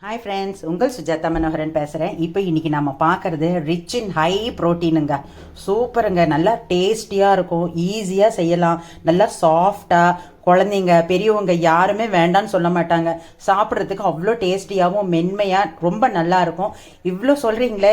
Hi friends, உங்கள் சுஜாதா மனோகரன் பேசுகிறேன். இப்போ இன்றைக்கி நம்ம பார்க்குறது ரிச் இன் ஹை ப்ரோட்டீனுங்க. சூப்பருங்க, நல்லா டேஸ்டியாக இருக்கும், ஈஸியாக செய்யலாம், நல்லா சாஃப்டாக. குழந்தைங்க பெரியவங்க யாருமே வேண்டான்னு சொல்ல மாட்டாங்க. சாப்பிட்றதுக்கு அவ்வளோ டேஸ்டியாகவும் மென்மையாக ரொம்ப நல்லா இருக்கும். இவ்வளோ சொல்கிறீங்களே,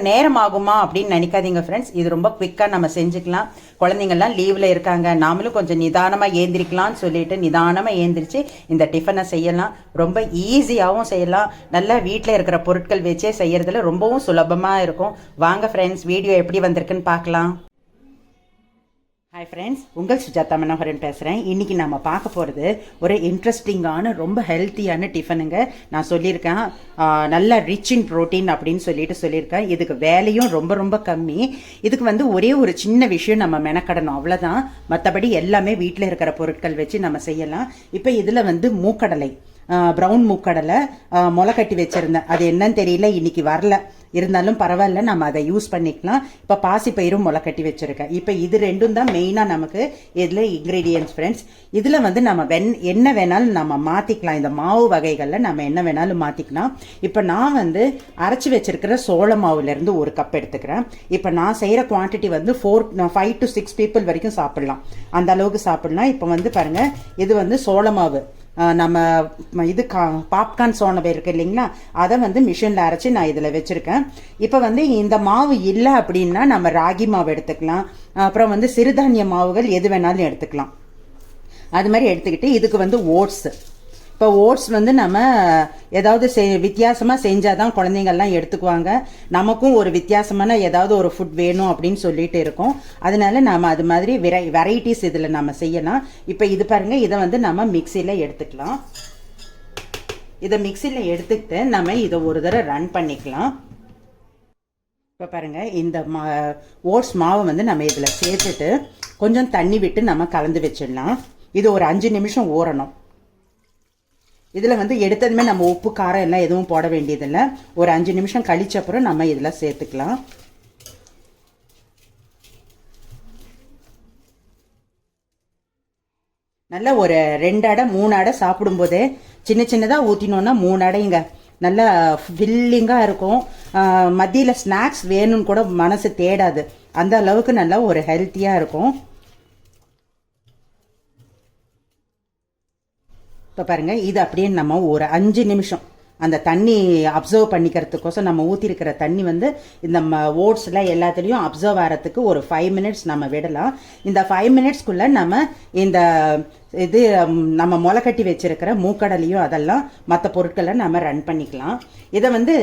நேரம் ஆகுமா அப்படின்னு நினைக்காதீங்க ஃப்ரெண்ட்ஸ். இது ரொம்ப குவிக்காக நம்ம செஞ்சுக்கலாம். குழந்தைங்கள்லாம் லீவில் இருக்காங்க, நாமளும் கொஞ்சம் நிதானமாக ஏந்திரிக்கலாம்னு சொல்லிட்டு நிதானமாக ஏந்திரிச்சு இந்த டிஃபனை செய்யலாம். ரொம்ப ஈஸியாகவும் செய்யலாம். நல்லா வீட்டில் இருக்கிற பொருட்கள் வச்சே செய்யறதுல ரொம்பவும் சுலபமாக இருக்கும். வாங்க ஃப்ரெண்ட்ஸ், வீடியோ எப்படி வந்திருக்குன்னு பார்க்கலாம். ஹாய் ஃப்ரெண்ட்ஸ், உங்கள் சுஜாதா மனோகரன் பேசுகிறேன். இன்றைக்கி நம்ம பார்க்க போகிறது ஒரு இன்ட்ரெஸ்டிங்கான ரொம்ப ஹெல்த்தியான டிஃபனுங்க. நான் சொல்லியிருக்கேன் நல்லா ரிச் இன் ப்ரோட்டீன் அப்படின்னு சொல்லியிருக்கேன். இதுக்கு வேலையும் ரொம்ப ரொம்ப கம்மி. இதுக்கு ஒரே ஒரு சின்ன விஷயம் நம்ம மெனக்கடணும், அவ்வளோதான். மற்றபடி எல்லாமே வீட்டில் இருக்கிற பொருட்கள் வச்சு நம்ம செய்யலாம். இப்போ இதில் மூக்கடலை, ப்ரௌன் மூக்கடலை முளை கட்டி வச்சுருந்தேன். அது என்னன்னு தெரியல, இன்னைக்கு வரல. இருந்தாலும் பரவாயில்ல, நம்ம அதை யூஸ் பண்ணிக்கலாம். இப்போ பாசிப்பயிரும் முளை கட்டி வச்சுருக்கேன். இப்போ இது ரெண்டும் தான் மெயினாக நமக்கு இதில் இன்க்ரீடியன்ட்ஸ் ஃப்ரெண்ட்ஸ். இதில் நம்ம என்ன வேணாலும் நம்ம மாற்றிக்கலாம். இந்த மாவு வகைகளில் நம்ம என்ன வேணாலும் மாற்றிக்கலாம். இப்போ நான் அரைச்சி வச்சிருக்கிற சோள மாவுலேருந்து ஒரு கப் எடுத்துக்கிறேன். இப்போ நான் செய்கிற குவான்டிட்டி 5 to 6 பீப்புள் வரைக்கும் சாப்பிட்லாம், அந்த அளவுக்கு சாப்பிட்லாம். இப்போ பாருங்கள், இது சோள மாவு. நம்ம இது பாப்கார்ன் சோளம் இருக்கு இல்லைங்களா, அதை மிஷினில் அரைச்சி நான் இதில் வச்சுருக்கேன். இப்போ இந்த மாவு இல்லை அப்படின்னா நம்ம ராகி மாவு எடுத்துக்கலாம். அப்புறம் சிறுதானிய மாவுகள் எது வேணாலும் எடுத்துக்கலாம். அது மாதிரி எடுத்துக்கிட்டு இதுக்கு ஓட்ஸு. இப்போ ஓட்ஸ் நம்ம ஏதாவது வித்தியாசமாக செஞ்சால் தான் குழந்தைங்கள்லாம் எடுத்துக்குவாங்க. நமக்கும் ஒரு வித்தியாசமான ஏதாவது ஒரு ஃபுட் வேணும் அப்படின்னு சொல்லிட்டு இருக்கோம். அதனால நம்ம அது மாதிரி வெரைட்டிஸ் இதில் நம்ம செய்யலாம். இப்போ இது பாருங்கள், இதை நம்ம மிக்சியில் எடுத்துக்கலாம். இதை மிக்சியில் எடுத்துக்கிட்டு நம்ம இதை ஒரு தடவை ரன் பண்ணிக்கலாம். இப்போ பாருங்கள், இந்த ஓட்ஸ் மாவை நம்ம இதில் சேர்த்துட்டு கொஞ்சம் தண்ணி விட்டு நம்ம கலந்து வச்சிடலாம். இது ஒரு 5 நிமிஷம் ஊறணும். இதில் எடுத்ததுமே நம்ம உப்பு காரம் எல்லாம் எதுவும் போட வேண்டியதில்லை. ஒரு 5 நிமிஷம் கழிச்ச அப்புறம் நம்ம இதில் சேர்த்துக்கலாம். நல்லா ஒரு 2 அடை 3 அடை சாப்பிடும்போதே சின்ன சின்னதாக ஊற்றினோன்னா 3 அடைங்க நல்லா ஃபில்லிங்காக இருக்கும். மத்தியில் ஸ்நாக்ஸ் வேணும்னு கூட மனசு தேடாது, அந்த அளவுக்கு நல்லா ஒரு ஹெல்த்தியாக இருக்கும். இப்போ பாருங்கள், இது அப்படியே நம்ம ஒரு 5 நிமிஷம் அந்த தண்ணி அப்சர்வ் பண்ணிக்கிறதுக்கோசம் நம்ம ஊற்றிருக்கிற தண்ணி இந்த ஓட்ஸில் எல்லாத்துலேயும் அப்சர்வ் ஆகிறதுக்கு ஒரு 5 மினிட்ஸ் நம்ம விடலாம். இந்த 5 மினிட்ஸ்க்குள்ளே நம்ம இந்த இது நம்ம முளை கட்டி வச்சிருக்கிற மூக்கடலையும் அதெல்லாம் மற்ற பொருட்களை நம்ம ரன் பண்ணிக்கலாம். இதை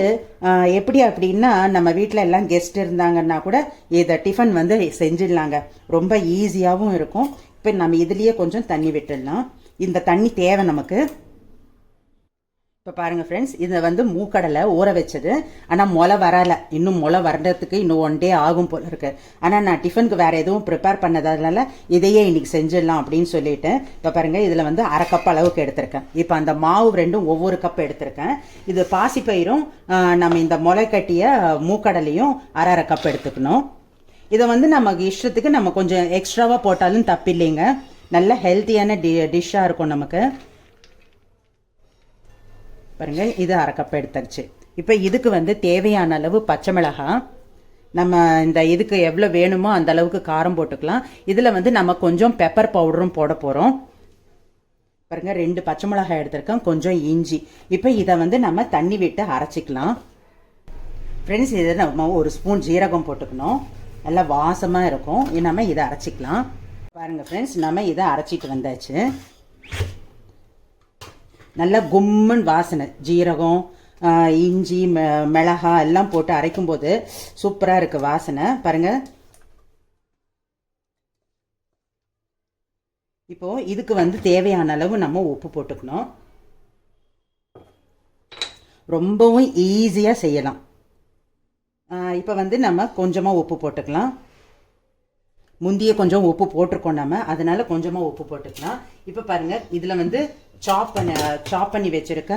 எப்படி அப்படின்னா, நம்ம வீட்டில் எல்லாம் கெஸ்ட் இருந்தாங்கன்னா கூட இதை டிஃபன் செஞ்சிடலாங்க. ரொம்ப ஈஸியாகவும் இருக்கும். இப்போ நம்ம இதுலேயே கொஞ்சம் தண்ணி விட்டுடலாம். இந்த தண்ணி தேவை நமக்கு. இப்போ பாருங்கள் ஃப்ரெண்ட்ஸ், இதை மூக்கடலை ஊற வச்சது. ஆனால் முளை வரலை, இன்னும் முளை வர்றதுக்கு இன்னும் 1 டே ஆகும் போல இருக்கு. ஆனால் நான் டிஃபனுக்கு வேறு எதுவும் ப்ரிப்பேர் பண்ணதால இதையே இன்னைக்கு செஞ்சிடலாம் அப்படின்னு சொல்லிட்டு இப்போ பாருங்கள், இதில் 1/2 கப் அளவுக்கு எடுத்திருக்கேன். இப்போ அந்த மாவு ரெண்டும் ஒவ்வொரு கப் எடுத்திருக்கேன். இது பாசிப்பயிரும் நம்ம இந்த முளை கட்டிய மூக்கடலையும் 1/2 கப் எடுத்துக்கணும். இதை நமக்கு இஷ்டத்துக்கு நம்ம கொஞ்சம் எக்ஸ்ட்ராவாக போட்டாலும் தப்பில்லைங்க. நல்ல ஹெல்த்தியான டிஷ்ஷாக இருக்கும் நமக்கு. பாருங்கள், இது 1/2 கப் எடுத்துருச்சு. இப்போ இதுக்கு தேவையான அளவு பச்சை மிளகாய், நம்ம இந்த இதுக்கு எவ்வளோ வேணுமோ அந்த அளவுக்கு காரம் போட்டுக்கலாம். இதில் நம்ம கொஞ்சம் பெப்பர் பவுடரும் போட போகிறோம். பாருங்கள், 2 பச்சை மிளகாய் எடுத்துருக்கோம், கொஞ்சம் இஞ்சி. இப்போ இதை நம்ம தண்ணி விட்டு அரைச்சிக்கலாம். ஃப்ரெண்ட்ஸ், இதை நம்ம ஒரு ஸ்பூன் ஜீரகம் போட்டுக்கணும், நல்லா வாசமாக இருக்கும். நம்ம இதை அரைச்சிக்கலாம். பாருங்கள் ஃப்ரெண்ட்ஸ், நம்ம இதை அரைச்சிட்டு வந்தாச்சு. நல்லா கும்முன்னு வாசனை, ஜீரகம் இஞ்சி மிளகாய் எல்லாம் போட்டு அரைக்கும்போது சூப்பராக இருக்குது வாசனை. பாருங்கள், இப்போது இதுக்கு தேவையான அளவு நம்ம உப்பு போட்டுக்கணும். ரொம்பவும் ஈஸியாக செய்யலாம். இப்போ நம்ம கொஞ்சமாக உப்பு போட்டுக்கலாம். முந்திய கொஞ்சம் உப்பு போட்டிருக்கோம் நம்ம, அதனால கொஞ்சமாக உப்பு போட்டுக்கலாம். இப்போ பாருங்கள், இதில் சாப் பண்ணி வச்சுருக்க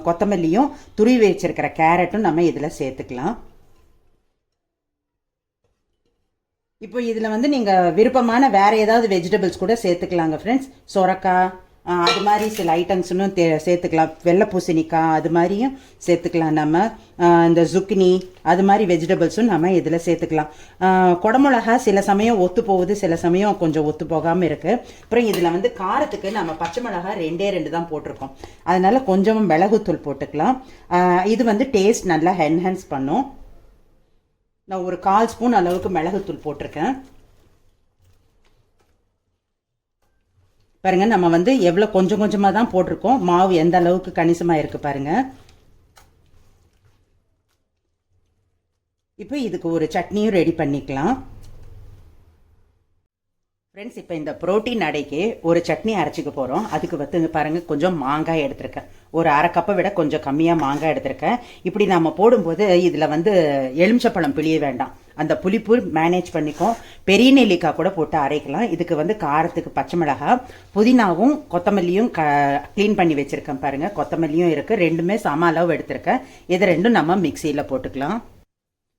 கொத்தமல்லியும் துருவி வச்சிருக்கிற கேரட்டும் நம்ம இதில் சேர்த்துக்கலாம். இப்போ இதில் நீங்கள் விருப்பமான வேறு ஏதாவது வெஜிடபிள்ஸ் கூட சேர்த்துக்கலாங்க ஃப்ரெண்ட்ஸ். சொரக்காய், அது மாதிரி சில ஐட்டம்ஸ்னும் சேர்த்துக்கலாம். வெள்ளை பூசணிக்காய் அது மாதிரியும் சேர்த்துக்கலாம். நம்ம இந்த zucchini அது மாதிரி வெஜிடபிள்ஸும் நம்ம இதில் சேர்த்துக்கலாம். குடமிளகா சில சமயம் ஒத்து போகுது, சில சமயம் கொஞ்சம் ஒத்து போகாமல் இருக்குது. அப்புறம் இதில் வந்து காரத்துக்கு நம்ம பச்சை மிளகா 2 தான் போட்டிருக்கோம். அதனால கொஞ்சம் மிளகுத்தூள் போட்டுக்கலாம். இது வந்து டேஸ்ட் நல்லா என்ஹான்ஸ் பண்ணும். நான் ஒரு 1/4 ஸ்பூன் அளவுக்கு மிளகுத்தூள் போட்டிருக்கேன். பாருங்க, நம்ம வந்து எவ்வளோ கொஞ்சம் கொஞ்சமாக தான் போட்டிருக்கோம். மாவு எந்த அளவுக்கு கணிசமாக இருக்குது பாருங்க. இப்போ இதுக்கு ஒரு சட்னியும் ரெடி பண்ணிக்கலாம். ஃப்ரெண்ட்ஸ், இப்போ இந்த புரோட்டீன் அடைக்கு ஒரு சட்னி அரைச்சிக்க போகிறோம். அதுக்கு வந்து பாருங்கள், கொஞ்சம் மாங்காய் எடுத்திருக்கேன். ஒரு 1/2 கப்பை விட கொஞ்சம் கம்மியாக மாங்காய் எடுத்திருக்கேன். இப்படி நம்ம போடும்போது இதில் வந்து எலுமிச்சப்பழம் பிழிய வேண்டாம். அந்த புளிப்பு மேனேஜ் பண்ணிக்கும். பெரிய நெல்லிக்காய் கூட போட்டு அரைக்கலாம். இதுக்கு வந்து காரத்துக்கு பச்சை மிளகாய், புதினாவும் கொத்தமல்லியும் க்ளீன் பண்ணி வச்சுருக்கேன் பாருங்கள். கொத்தமல்லியும் இருக்குது. ரெண்டுமே சம அளவு எடுத்திருக்கேன். இது ரெண்டும் நம்ம மிக்சியில் போட்டுக்கலாம்.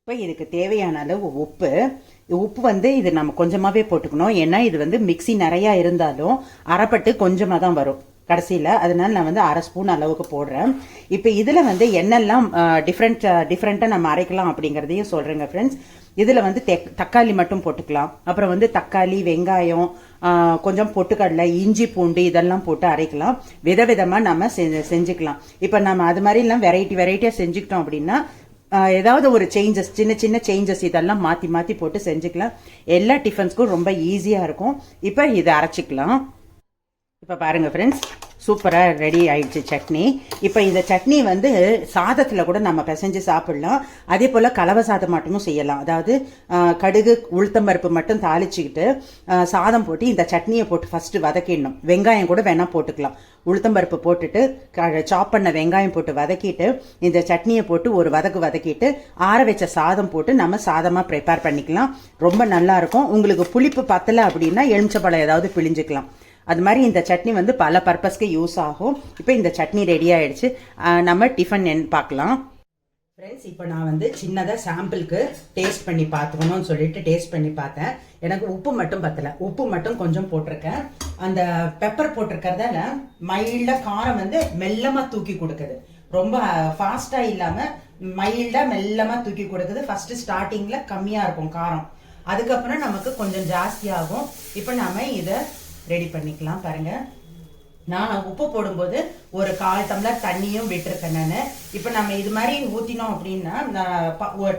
இப்போ இதுக்கு தேவையான அளவு உப்பு வந்து இது நம்ம கொஞ்சமாகவே போட்டுக்கணும். ஏன்னா இது வந்து மிக்சி நிறையா இருந்தாலும் அரைப்பட்டு கொஞ்சமாக தான் வரும் கடைசியில். அதனால நான் வந்து 1/2 ஸ்பூன் அளவுக்கு போடுறேன். இப்போ இதில் வந்து என்னெல்லாம் டிஃப்ரெண்ட்டாக நம்ம அரைக்கலாம் அப்படிங்கிறதையும் சொல்கிறேங்க ஃப்ரெண்ட்ஸ். இதில் வந்து தக்காளி மட்டும் போட்டுக்கலாம். அப்புறம் வந்து தக்காளி, வெங்காயம், கொஞ்சம் பொட்டுக்கடலை, இஞ்சி, பூண்டு இதெல்லாம் போட்டு அரைக்கலாம். விதவிதமாக நம்ம செஞ்சுக்கலாம். இப்போ நம்ம அது மாதிரிலாம் வெரைட்டியாக செஞ்சுக்கிட்டோம் அப்படின்னா ஏதாவது ஒரு சேஞ்சஸ், சின்ன சின்ன சேஞ்சஸ் இதெல்லாம் மாற்றி மாற்றி போட்டு செஞ்சுக்கலாம். எல்லா டிஃபன்ஸ்க்கும் ரொம்ப ஈஸியாக இருக்கும். இப்போ இதை அரைச்சிக்கலாம். இப்போ பாருங்கள் ஃப்ரெண்ட்ஸ், சூப்பராக ரெடி ஆயிடுச்சு சட்னி. இப்போ இந்த சட்னி வந்து சாதத்தில் கூட நம்ம பிசைஞ்சு சாப்பிடலாம். அதே போல் கலவை சாதம் மட்டும் செய்யலாம். அதாவது கடுகு, உளுத்தம்பருப்பு மட்டும் தாளிச்சுக்கிட்டு சாதம் போட்டு இந்த சட்னியை போட்டு ஃபஸ்ட்டு வதக்கிடணும். வெங்காயம் கூட வேணால் போட்டுக்கலாம். உளுத்தம்பருப்பு போட்டுட்டு சாப் பண்ண வெங்காயம் போட்டு வதக்கிட்டு இந்த சட்னியை போட்டு ஒரு வதக்கிட்டு ஆற வச்ச சாதம் போட்டு நம்ம சாதமாக ப்ரிப்பேர் பண்ணிக்கலாம். ரொம்ப நல்லாயிருக்கும். உங்களுக்கு புளிப்பு பத்தலை அப்படின்னா எலுமிச்சப்பழம் ஏதாவது பிழிஞ்சுக்கலாம். அது மாதிரி இந்த சட்னி வந்து பல பர்பஸ்க்கு யூஸ் ஆகும். இப்போ இந்த சட்னி ரெடி ஆகிடுச்சு. நம்ம டிஃபன் பார்க்கலாம். ஃப்ரெண்ட்ஸ், இப்போ நான் வந்து சின்னதாக சாம்பிளுக்கு டேஸ்ட் பண்ணி பார்த்துக்கணும்னு சொல்லிட்டு டேஸ்ட் பண்ணி பார்த்தேன். எனக்கு உப்பு மட்டும் பத்தலை. உப்பு மட்டும் கொஞ்சம் போட்டிருக்கேன். அந்த பெப்பர் போட்டிருக்கிறதால மைல்டாக காரம் வந்து மெல்லமாக தூக்கி கொடுக்குது. ரொம்ப ஃபாஸ்ட்டாக இல்லாமல் மைல்டாக மெல்லமாக தூக்கி கொடுக்குது. ஃபஸ்ட்டு ஸ்டார்டிங்கில் கம்மியாக இருக்கும் காரம், அதுக்கப்புறம் நமக்கு கொஞ்சம் ஜாஸ்தியாகும். இப்போ நம்ம இதை ரெடி பண்ணிக்கலாம். பாருங்க, நான் உப்பு போடும்போது ஒரு 1/4 டம்ளர் தண்ணியும் விட்டுருக்கேன் நான். இப்போ நம்ம இது மாதிரி ஊற்றினோம் அப்படின்னா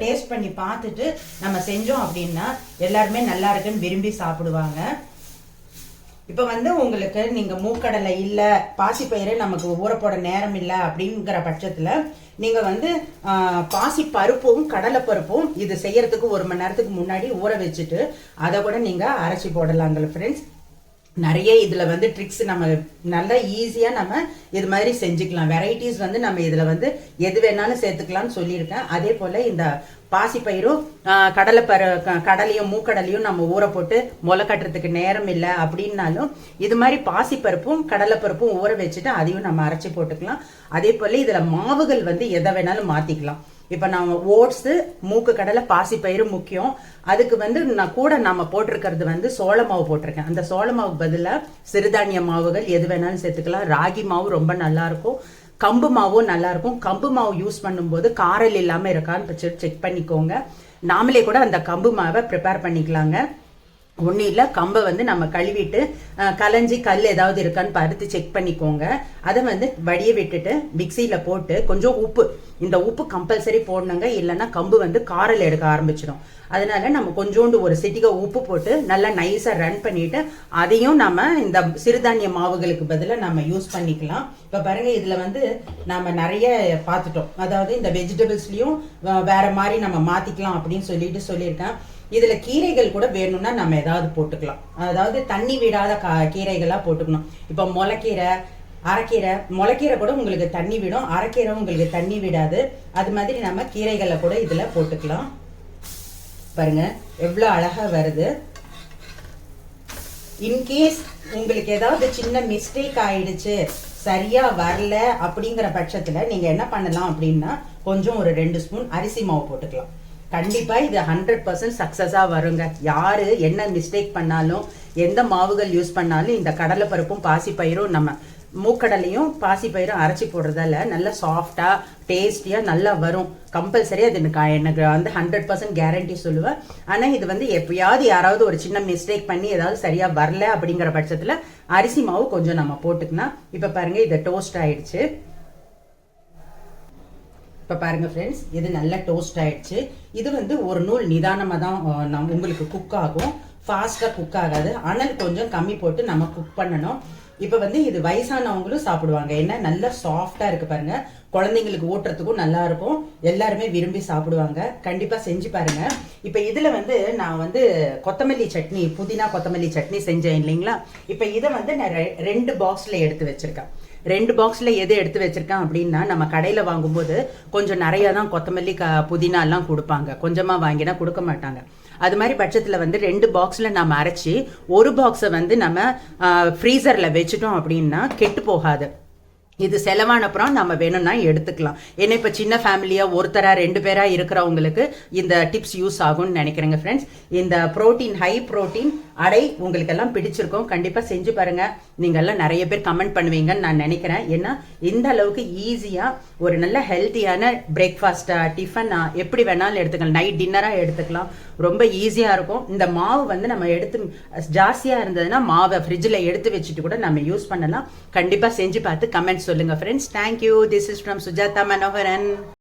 டேஸ்ட் பண்ணி பார்த்துட்டு நம்ம செஞ்சோம் அப்படின்னா எல்லாருமே நல்லா இருக்குன்னு விரும்பி சாப்பிடுவாங்க. இப்போ வந்து உங்களுக்கு நீங்கள் மூக்கடலை இல்லை, பாசிப்பயிறு நமக்கு ஊற போட நேரம் இல்லை அப்படிங்கிற பட்சத்தில் நீங்கள் வந்து பாசி பருப்பும் கடலை பருப்பும் இது செய்யறதுக்கு 1 மணி நேரத்துக்கு முன்னாடி ஊற வச்சுட்டு அதை கூட நீங்கள் அரைச்சி போடலாங்கள ஃப்ரெண்ட்ஸ். நிறைய இதில் வந்து ட்ரிக்ஸ் நம்ம நல்லா ஈஸியாக நம்ம இது மாதிரி செஞ்சுக்கலாம். வெரைட்டிஸ் வந்து நம்ம இதில் வந்து எது வேணாலும் சேர்த்துக்கலாம்னு சொல்லியிருக்கேன். அதே போல் இந்த பாசிப்பயிரும் கடலையும் மூக்கடலையும் நம்ம ஊற போட்டு முளை கட்டுறதுக்கு நேரம் இல்லை அப்படின்னாலும் இது மாதிரி பாசிப்பருப்பும் கடலைப்பருப்பும் ஊற வச்சுட்டு அதையும் நம்ம அரைச்சி போட்டுக்கலாம். அதே போல் இதில் மாவுகள் வந்து எதை வேணாலும் மாற்றிக்கலாம். இப்போ நம்ம ஓட்ஸு, மூக்கு கடலை, பாசிப்பயிறு முக்கியம். அதுக்கு வந்து நான் கூட நம்ம போட்டிருக்கிறது வந்து சோள மாவு போட்டிருக்கேன். அந்த சோள மாவு பதிலாக சிறுதானிய மாவுகள் எது வேணாலும் சேர்த்துக்கலாம். ராகி மாவு ரொம்ப நல்லாயிருக்கும். கம்பு மாவும் நல்லாயிருக்கும். கம்பு மாவு யூஸ் பண்ணும்போது காரல் இல்லாமல் இருக்கான்னு செக் பண்ணிக்கோங்க. நாமளே கூட அந்த கம்பு மாவை ப்ரிப்பேர் பண்ணிக்கலாங்க. ஒன்றும் இல்லை, கம்பை வந்து நம்ம கழுவிட்டு கலைஞ்சி கல் ஏதாவது இருக்கான்னு பார்த்து செக் பண்ணிக்கோங்க. அதை வந்து வடிய விட்டுட்டு மிக்சியில் போட்டு கொஞ்சம் உப்பு, இந்த உப்பு கம்பல்சரி போடணுங்க. இல்லைன்னா கம்பு வந்து காரல் எடுக்க ஆரம்பிச்சிடும். அதனால நம்ம கொஞ்சோண்டு ஒரு சிட்டிகை உப்பு போட்டு நல்லா நைஸாக ரன் பண்ணிட்டு அதையும் நம்ம இந்த சிறுதானிய மாவுகளுக்கு பதிலாக நம்ம யூஸ் பண்ணிக்கலாம். இப்போ பாருங்க, இதில் வந்து நம்ம நிறைய பார்த்துட்டோம். அதாவது இந்த வெஜிடபிள்ஸ்லையும் வேற மாதிரி நம்ம மாற்றிக்கலாம் அப்படின்னு சொல்லியிருக்கேன். இதுல கீரைகள் கூட வேணும்னா நம்ம ஏதாவது போட்டுக்கலாம். அதாவது தண்ணி விடாத கீரைகளா போட்டுக்கணும். இப்ப முளைக்கீரை, அரைக்கீரை, முளைக்கீரை கூட உங்களுக்கு தண்ணி விடும், அரைக்கீரை உங்களுக்கு தண்ணி விடாது. அது மாதிரி நம்ம கீரைகளை கூட இதுல போட்டுக்கலாம். பாருங்க எவ்வளவு அழகா வருது. இன்கேஸ் உங்களுக்கு ஏதாவது சின்ன மிஸ்டேக் ஆயிடுச்சு, சரியா வரல அப்படிங்கிற பட்சத்துல நீங்க என்ன பண்ணலாம் அப்படின்னா கொஞ்சம் ஒரு 2 ஸ்பூன் அரிசி மாவு போட்டுக்கலாம். கண்டிப்பா இது 100% சக்சஸா வருங்க. யாரு என்ன மிஸ்டேக் பண்ணாலும், எந்த மாவுகள் யூஸ் பண்ணாலும் இந்த கடலை பருப்பும் பாசி பயிரும் நம்ம மூக்கடலையும் பாசி பயிரும் அரைச்சி போடுறதால நல்லா சாஃப்டா டேஸ்டியா நல்லா வரும். கம்பல்சரி அது எனக்கு வந்து 100% கேரண்டி சொல்லுவேன். ஆனா இது வந்து எப்பயாவது யாராவது ஒரு சின்ன மிஸ்டேக் பண்ணி ஏதாவது சரியா வரல அப்படிங்கிற பட்சத்துல அரிசி மாவு கொஞ்சம் நம்ம போட்டுக்கலாம். இப்ப பாருங்க இது டோஸ்ட் ஆயிடுச்சு. இப்போ பாருங்க ஃப்ரெண்ட்ஸ், இது நல்லா டோஸ்ட் ஆயிடுச்சு. இது வந்து ஒரு நூல் நிதானமாக தான் உங்களுக்கு குக் ஆகும், ஃபாஸ்ட்டாக குக் ஆகாது. அனல் கொஞ்சம் கம்மி போட்டு நம்ம குக் பண்ணணும். இப்போ வந்து இது வயசானவங்களும் சாப்பிடுவாங்க. ஏன்னா நல்லா சாஃப்டாக இருக்கு பாருங்க, குழந்தைங்களுக்கு ஊட்டுறதுக்கும் நல்லா இருக்கும், எல்லாருமே விரும்பி சாப்பிடுவாங்க. கண்டிப்பாக செஞ்சு பாருங்க. இப்போ இதில் வந்து நான் வந்து கொத்தமல்லி சட்னி, புதினா கொத்தமல்லி சட்னி செஞ்சேன் இல்லைங்களா. இப்போ இதை வந்து நான் 2 பாக்ஸில் எடுத்து வச்சிருக்கேன். 2 பாக்ஸில் எது எடுத்து வச்சிருக்கேன் அப்படின்னா, நம்ம கடையில் வாங்கும்போது கொஞ்சம் நிறையா தான் கொத்தமல்லி புதினா எல்லாம் கொடுப்பாங்க, கொஞ்சமாக வாங்கினா கொடுக்க மாட்டாங்க. அது மாதிரி பட்சத்தில் வந்து 2 பாக்ஸில் நம்ம அரைச்சி ஒரு பாக்ஸை வந்து நம்ம ஃப்ரீசரில் வச்சுட்டோம் அப்படின்னா கெட்டு போகாது. இது செலவான அப்புறம் நம்ம வேணும்னா எடுத்துக்கலாம். ஏன்னா இப்போ சின்ன ஃபேமிலியாக ஒருத்தரா 2 பேரா இருக்கிறவங்களுக்கு இந்த டிப்ஸ் யூஸ் ஆகும்னு நினைக்கிறேங்க ஃப்ரெண்ட்ஸ். இந்த ப்ரோட்டீன், ஹை ப்ரோட்டீன் அடை உங்களுக்கு எல்லாம் பிடிச்சிருக்கும். கண்டிப்பாக செஞ்சு பாருங்க. நீங்கள் எல்லாம் நிறைய பேர் கமெண்ட் பண்ணுவீங்கன்னு நான் நினைக்கிறேன். ஏன்னா இந்த அளவுக்கு ஈஸியாக ஒரு நல்ல ஹெல்த்தியான பிரேக்ஃபாஸ்டா, டிஃபனா எப்படி வேணாலும் எடுத்துக்கலாம், நைட் டின்னராக எடுத்துக்கலாம். ரொம்ப ஈஸியாக இருக்கும். இந்த மாவு வந்து நம்ம எடுத்து ஜாஸ்தியாக இருந்ததுன்னா மாவை ஃப்ரிட்ஜில் எடுத்து வச்சுட்டு கூட நம்ம யூஸ் பண்ணலாம். கண்டிப்பாக செஞ்சு பார்த்து கமெண்ட்ஸ் சொல்லுங்க friends. Thank you. This is from Sujatha Manoharan.